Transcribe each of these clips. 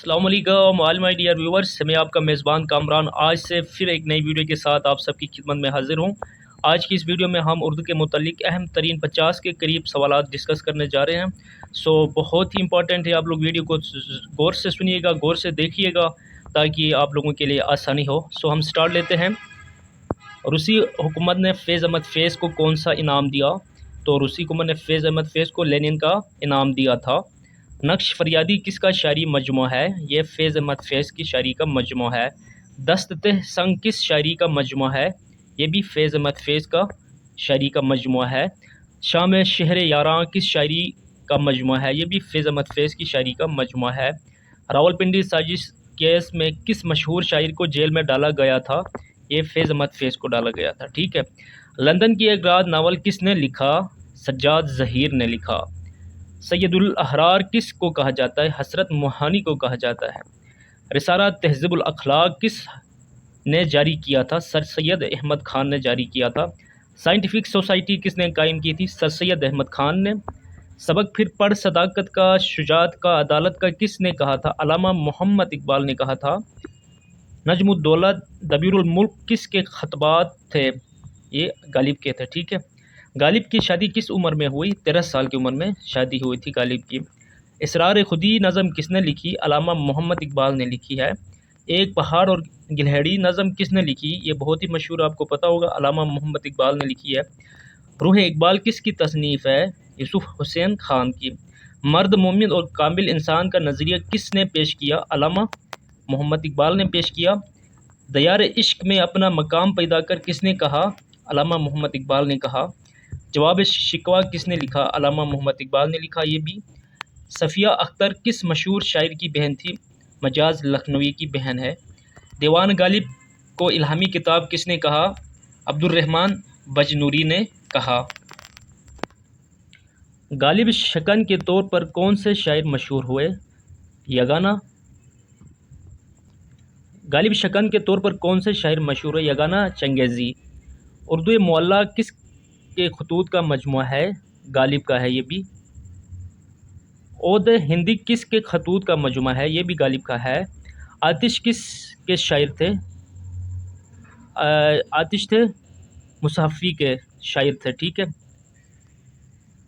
السلام علیکم آل my dear viewers, میں آپ کا میزبان کامران آج سے پھر ایک نئی ویڈیو کے ساتھ آپ سب کی خدمت میں حاضر ہوں۔ آج کی اس ویڈیو میں ہم اردو کے متعلق اہم ترین 50 کے قریب سوالات ڈسکس کرنے جا رہے ہیں۔ بہت ہی امپورٹنٹ ہے، آپ لوگ ویڈیو کو غور سے سنیے گا، غور سے دیکھیے گا تاکہ آپ لوگوں کے لیے آسانی ہو۔ ہم سٹارٹ لیتے ہیں۔ روسی حکومت نے فیض احمد فیض کو کون سا انعام دیا؟ تو روسی حکومت نے فیض احمد فیض کو لینن کا انعام دیا تھا۔ نقش فریادی کس کا شاعری مجموعہ ہے؟ یہ فیض احمد فیض کی شاعری کا مجموعہ ہے۔ دست تہ سنگ کس شاعری کا مجموعہ ہے؟ یہ بھی فیض احمد فیض کا شاعری کا مجموعہ ہے۔ شام شہر یاراں کس شاعری کا مجموعہ ہے؟ یہ بھی فیض احمد فیض کی شاعری کا مجموعہ ہے۔ راولپنڈی سازش کیس میں کس مشہور شاعر کو جیل میں ڈالا گیا تھا؟ یہ فیض احمد فیض کو ڈالا گیا تھا، ٹھیک ہے۔ لندن کی ایک رات ناول کس نے لکھا؟ سجاد ظہیر نے لکھا۔ سید الاحرار کس کو کہا جاتا ہے؟ حسرت موہانی کو کہا جاتا ہے۔ رسالہ تہذیب الاخلاق کس نے جاری کیا تھا؟ سر سید احمد خان نے جاری کیا تھا۔ سائنٹیفک سوسائٹی کس نے قائم کی تھی؟ سر سید احمد خان نے۔ سبق پھر پڑھ صداقت کا، شجاعت کا، عدالت کا کس نے کہا تھا؟ علامہ محمد اقبال نے کہا تھا۔ نجم الدولہ دبیر الملک کس کے خطبات تھے؟ یہ غالب کے تھے، ٹھیک ہے۔ غالب کی شادی کس عمر میں ہوئی؟ 13 سال کی عمر میں شادی ہوئی تھی غالب کی۔ اسرار خودی نظم کس نے لکھی؟ علامہ محمد اقبال نے لکھی ہے۔ ایک پہاڑ اور گلہڑی نظم کس نے لکھی؟ یہ بہت ہی مشہور، آپ کو پتہ ہوگا، علامہ محمد اقبال نے لکھی ہے۔ روح اقبال کس کی تصنیف ہے؟ یوسف حسین خان کی۔ مرد مومن اور کامل انسان کا نظریہ کس نے پیش کیا؟ علامہ محمد اقبال نے پیش کیا۔ دیار عشق میں اپنا مقام پیدا کر کس نے کہا؟ علامہ محمد اقبال نے کہا۔ جواب شکوہ کس نے لکھا؟ علامہ محمد اقبال نے لکھا یہ بھی۔ صفیہ اختر کس مشہور شاعر کی بہن تھی؟ مجاز لکھنوی کی بہن ہے۔ دیوان غالب کو الہامی کتاب کس نے کہا؟ عبدالرحمن بجنوری نے کہا۔ غالب شکن کے طور پر کون سے شاعر مشہور ہوئے؟ یگانہ۔ غالب شکن کے طور پر کون سے شاعر مشہور ہوئے؟ یگانہ چنگیزی۔ اردو معلیٰ کس کے خطوط کا مجموعہ ہے؟ غالب کا ہے یہ بھی۔ عود ہندی کس کے خطوط کا مجموعہ ہے؟ یہ بھی غالب کا ہے۔ آتش کس کے شاعر تھے؟ آتش تھے مصحفی کے شاعر تھے، ٹھیک ہے۔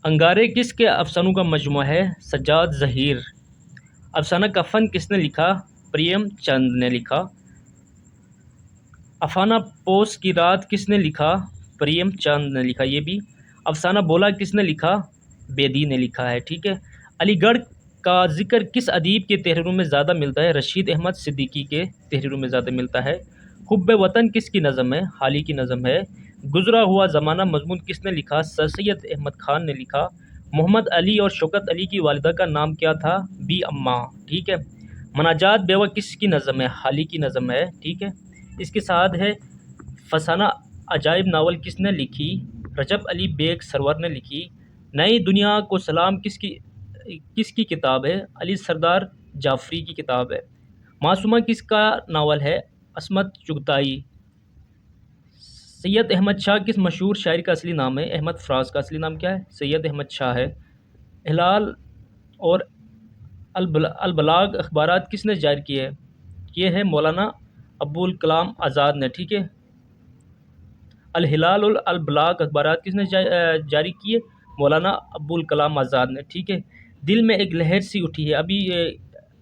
انگارے کس کے افسانوں کا مجموعہ ہے؟ سجاد ظہیر۔ افسانہ کفن کس نے لکھا؟ پریم چند نے لکھا۔ افسانہ پوس کی رات کس نے لکھا؟ پریم چند نے لکھا یہ بھی۔ افسانہ بولا کس نے لکھا؟ بیدی نے لکھا ہے، ٹھیک ہے۔ علی گڑھ کا ذکر کس ادیب کے تحریروں میں زیادہ ملتا ہے؟ رشید احمد صدیقی کے تحریروں میں زیادہ ملتا ہے۔ حب وطن کس کی نظم ہے؟ حالی کی نظم ہے۔ گزرا ہوا زمانہ مضمون کس نے لکھا؟ سر سید احمد خان نے لکھا۔ محمد علی اور شوکت علی کی والدہ کا نام کیا تھا؟ بی اماں، ٹھیک ہے۔ مناجات بیوہ کس کی نظم ہے؟ حالی کی نظم ہے، ٹھیک ہے۔ اس کے ساتھ ہے فسانہ عجائب ناول کس نے لکھی؟ رجب علی بیگ سرور نے لکھی۔ نئی دنیا کو سلام کس کی کتاب ہے؟ علی سردار جعفری کی کتاب ہے۔ معصومہ کس کا ناول ہے؟ عصمت چغتائی۔ سید احمد شاہ کس مشہور شاعر کا اصلی نام ہے؟ احمد فراز کا اصلی نام کیا ہے؟ سید احمد شاہ ہے۔ ہلال اور البلاغ اخبارات کس نے جاری کیے؟ یہ ہے مولانا ابوالکلام آزاد نے، ٹھیک ہے۔ الہلال اور البلاغ اخبارات کس نے جاری کیے؟ مولانا ابوالکلام آزاد نے، ٹھیک ہے۔ دل میں ایک لہر سی اٹھی ہے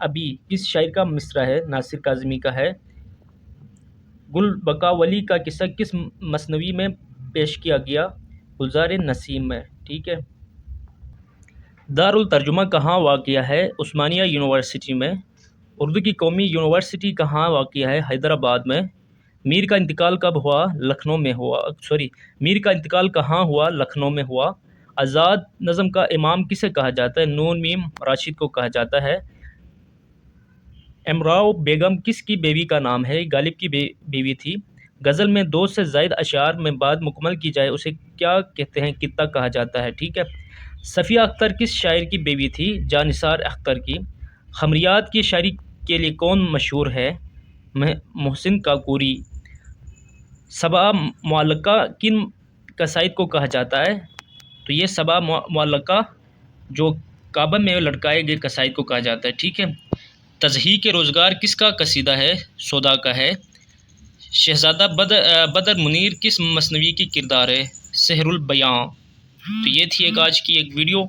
ابھی کس شاعر کا مصرع ہے؟ ناصر کاظمی کا ہے۔ گل بقا ولی کا قصہ کس مثنوی میں پیش کیا گیا؟ گلزار نسیم میں، ٹھیک ہے۔ دارالترجمہ کہاں واقع ہے؟ عثمانیہ یونیورسٹی میں۔ اردو کی قومی یونیورسٹی کہاں واقع ہے؟ حیدرآباد میں۔ میر کا انتقال کب ہوا؟ لکھنؤ میں ہوا۔ میر کا انتقال کہاں ہوا؟ لکھنؤ میں ہوا۔ آزاد نظم کا امام کسے کہا جاتا ہے؟ نون میم راشد کو کہا جاتا ہے۔ امراؤ بیگم کس کی بیوی کا نام ہے؟ غالب کی بیوی تھی۔ غزل میں 2 سے زائد اشعار میں بات مکمل کی جائے اسے کیا کہتے ہیں؟ قطعہ کہا جاتا ہے، ٹھیک ہے۔ صفیہ اختر کس شاعر کی بیوی تھی؟ جانثار اختر کی۔ خمریات کی شاعری کے لیے کون مشہور ہے؟ محسن کاکوری۔ سبع معلقہ کن قصائد کو کہا جاتا ہے؟ تو یہ سبع معلقہ جو کعبہ میں لٹکائے گئے قصائد کو کہا جاتا ہے، ٹھیک ہے۔ تضحیک روزگار کس کا قصیدہ ہے؟ سودا کا ہے۔ شہزادہ بدر منیر کس مثنوی کی کردار ہے؟ سحر البیاں۔ تو یہ تھی ایک آج کی ایک ویڈیو۔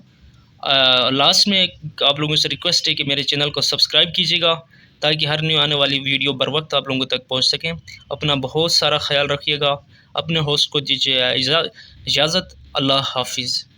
لاسٹ میں آپ لوگوں سے ریکویسٹ ہے کہ میرے چینل کو سبسکرائب کیجیے گا تاکہ ہر نیو آنے والی ویڈیو بر وقت آپ لوگوں تک پہنچ سکیں۔ اپنا بہت سارا خیال رکھیے گا، اپنے ہوسٹ کو دیجیے اجازت۔ اللہ حافظ۔